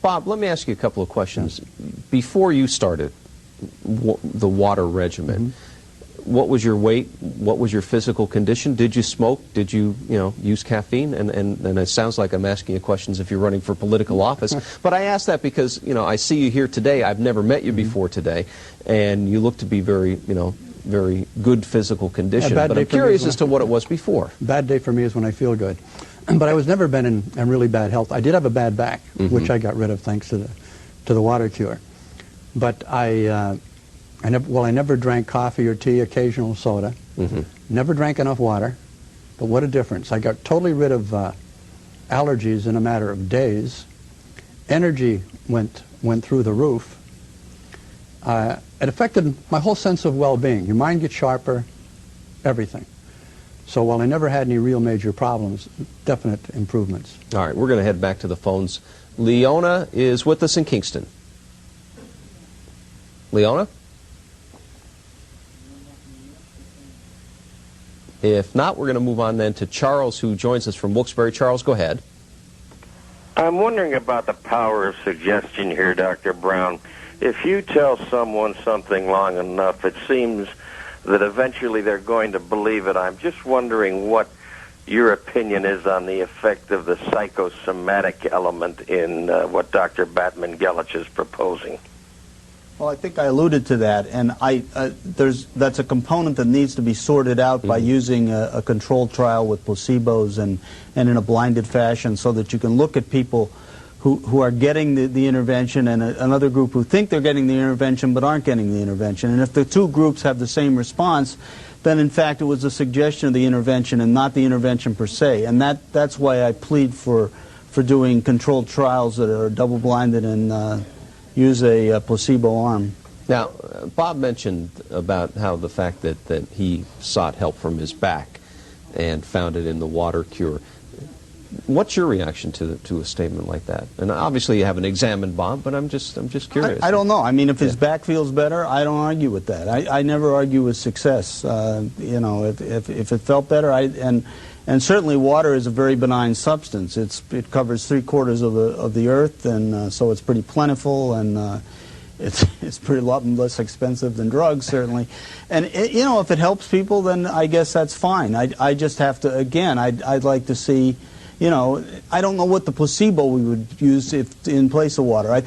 Bob, let me ask you a couple of questions. Before you started the water regimen, what was your weight? What was your physical condition? Did you smoke? Did you, use caffeine? And it sounds like I'm asking you questions if you're running for political office. But I ask that because, I see you here today. I've never met you before today, and you look to be very, very good physical condition. But I'm curious as to what it was before. Bad day for me is when I feel good. But I was never been in really bad health. I did have a bad back, which I got rid of thanks to the WaterCure. But I never drank coffee or tea, occasional soda. Never drank enough water. But what a difference. I got totally rid of allergies in a matter of days. Energy went through the roof. It affected my whole sense of well-being. Your mind gets sharper, everything. So while I never had any real major problems, definite improvements. All right, we're going to head back to the phones. Leona is with us in Kingston. Leona? If not, we're going to move on then to Charles, who joins us from Wilkes-Barre. Charles, go ahead. I'm wondering about the power of suggestion here, Dr. Brown. If you tell someone something long enough, it seems that eventually they're going to believe it. I'm just wondering what your opinion is on the effect of the psychosomatic element in what Dr. Batman-Gelich is proposing. Well, I think I alluded to that, and that's a component that needs to be sorted out by using a controlled trial with placebos and in a blinded fashion, so that you can look at people who are getting the intervention and another group who think they're getting the intervention but aren't getting the intervention. And if the two groups have the same response, then in fact it was a suggestion of the intervention and not the intervention per se. And that's why I plead for doing controlled trials that are double-blinded and use a placebo arm. Now, Bob mentioned about how the fact that he sought help from his back and found it in the WaterCure. What's your reaction to a statement like that? And obviously you haven't examined Bob, but I'm just curious. I don't know. I mean, if his back feels better, I don't argue with that. I never argue with success. If it felt better, and certainly water is a very benign substance. It covers 3/4 of the earth, and so it's pretty plentiful, and it's pretty lot less expensive than drugs, certainly. And if it helps people, then I guess that's fine. I just have to, again, I'd like to see. I don't know what the placebo we would use in place of water. I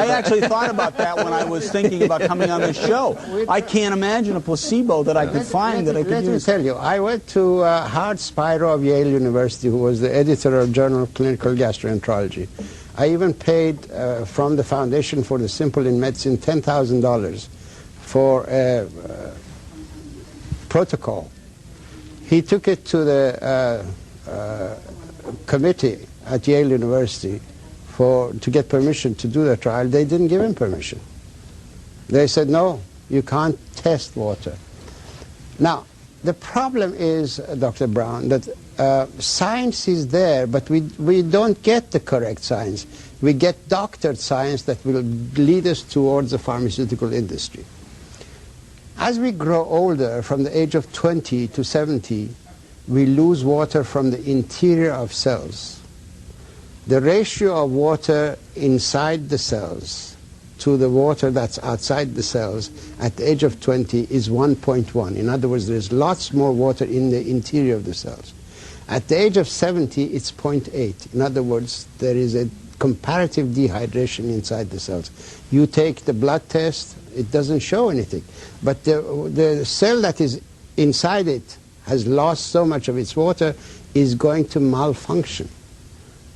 actually thought about that when I was thinking about coming on this show. I can't imagine a placebo that I could find that I could use. Let me tell you, I went to Howard Spiro of Yale University, who was the editor of Journal of Clinical Gastroenterology. I even paid from the Foundation for the Simple in Medicine $10,000 for a protocol. He took it to the committee at Yale University to get permission to do the trial. They didn't give him permission. They said, no, you can't test water. Now, the problem is, Dr. Brown, that science is there, but we don't get the correct science. We get doctored science that will lead us towards the pharmaceutical industry. As we grow older, from the age of 20 to 70, we lose water from the interior of cells. The ratio of water inside the cells to the water that's outside the cells at the age of 20 is 1.1. In other words, there's lots more water in the interior of the cells. At the age of 70, it's 0.8. In other words, there is a comparative dehydration inside the cells. You take the blood test, it doesn't show anything. But the cell that is inside it has lost so much of its water, is going to malfunction.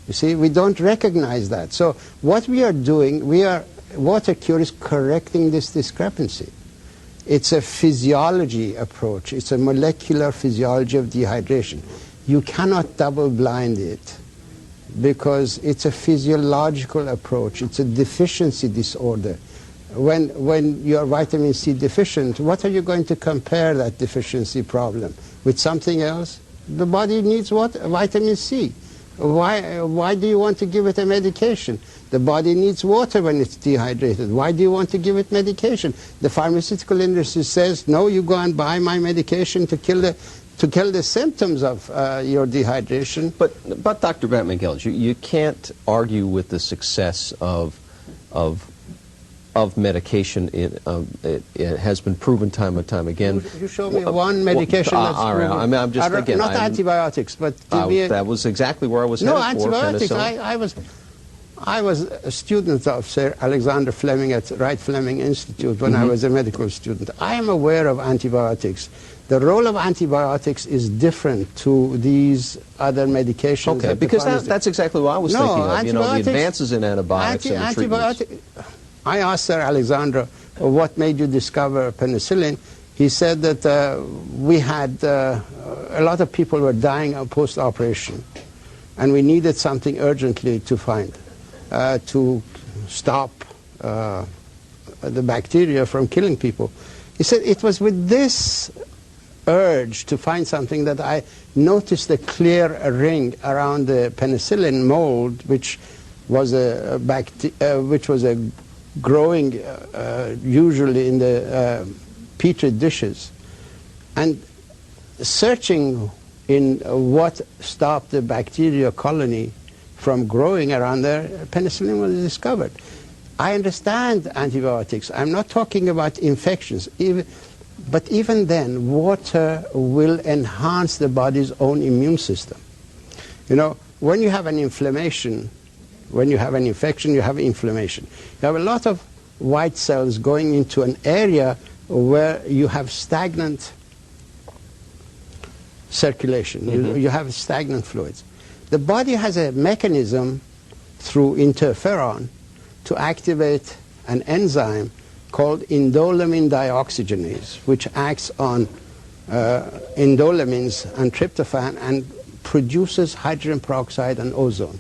You see, we don't recognize that. So what we are doing, WaterCure is correcting this discrepancy. It's a physiology approach. It's a molecular physiology of dehydration. You cannot double-blind it because it's a physiological approach. It's a deficiency disorder. When you are vitamin C deficient, what are you going to compare that deficiency problem with? Something else? The body needs what? Vitamin C. Why do you want to give it a medication? The body needs water when it's dehydrated. Why do you want to give it medication? The pharmaceutical industry says, no, you go and buy my medication to kill to kill the symptoms of your dehydration. But Dr. Batman-Gellage, you can't argue with the success of medication. It has been proven time and time again. You show me one medication that's all right, proven. I'm just again. Not antibiotics, but that was exactly where I was headed for. No, antibiotics. I was a student of Sir Alexander Fleming at Wright Fleming Institute when I was a medical student. I am aware of antibiotics. The role of antibiotics is different to these other medications. Okay, because that's exactly what I was thinking of. You know, the advances in antibiotics and treatments. I asked Sir Alexander, what made you discover penicillin? He said that we had a lot of people were dying post-operation, and we needed something urgently to find to stop the bacteria from killing people. He said it was with this urge to find something that I noticed a clear ring around the penicillin mold, which was a growing usually in the petri dishes, and searching in what stopped the bacteria colony from growing around there, penicillin was discovered. I understand antibiotics. I'm not talking about infections. But even then, water will enhance the body's own immune system. You know, when you have an inflammation, when you have an infection, you have inflammation. You have a lot of white cells going into an area where you have stagnant circulation. You have stagnant fluids. The body has a mechanism through interferon to activate an enzyme called indoleamine dioxygenase, which acts on indoleamines and tryptophan and produces hydrogen peroxide and ozone.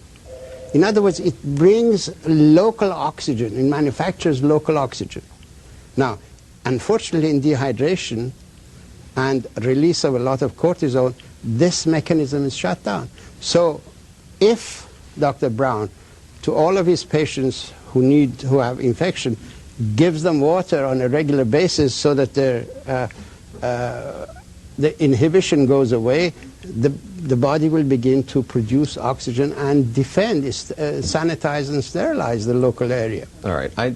In other words, it brings local oxygen. It manufactures local oxygen. Now, unfortunately, in dehydration and release of a lot of cortisol, this mechanism is shut down. So if Dr. Brown, to all of his patients who have infection, gives them water on a regular basis so that the inhibition goes away, the body will begin to produce oxygen and defend, sanitize and sterilize the local area. All right. I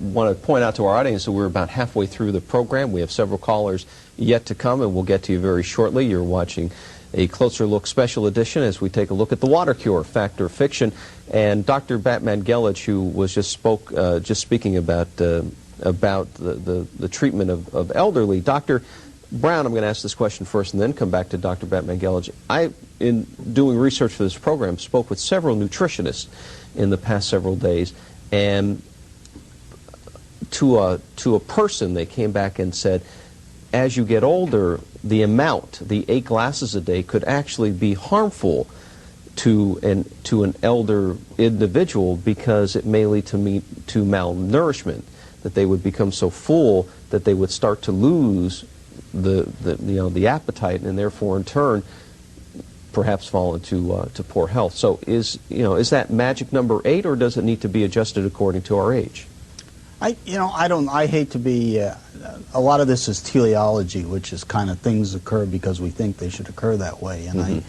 want to point out to our audience that we're about halfway through the program. We have several callers yet to come, and we'll get to you very shortly. You're watching a Closer Look special edition as we take a look at the WaterCure, fact or fiction. And Dr. Batman-Gellage, who was just speaking about the treatment of elderly. Dr. Brown, I'm going to ask this question first and then come back to Dr. Batman-Gellage. I, in doing research for this program, spoke with several nutritionists in the past several days, and to a person, they came back and said, as you get older, the 8 glasses a day, could actually be harmful to an elder individual because it may lead to malnourishment, that they would become so full that they would start to lose the appetite, and therefore in turn perhaps fall into to poor health. So is that magic number 8, or does it need to be adjusted according to our age? I hate to be, a lot of this is teleology, which is kind of things occur because we think they should occur that way. And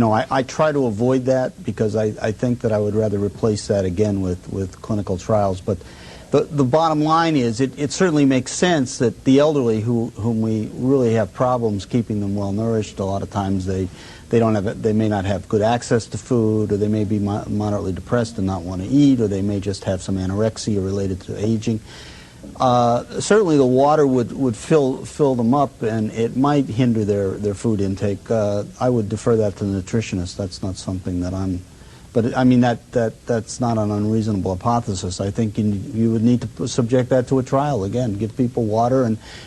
I try to avoid that because I think that I would rather replace that again with clinical trials. But the bottom line is it certainly makes sense that the elderly whom we really have problems keeping them well nourished, a lot of times they may not have good access to food, or they may be moderately depressed and not want to eat, or they may just have some anorexia related to aging. Certainly the water would fill them up, and it might hinder their food intake. I would defer that to the nutritionist. That's not something that I'm... But I mean, that's not an unreasonable hypothesis. I think you would need to subject that to a trial. Again, give people water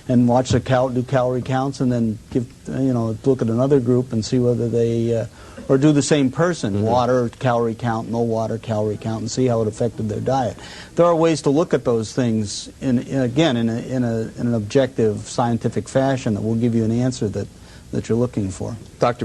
and watch do calorie counts, and then look at another group and see whether they or do the same person, water calorie count, no water calorie count, and see how it affected their diet. There are ways to look at those things in an objective scientific fashion that will give you an answer that you're looking for. Dr.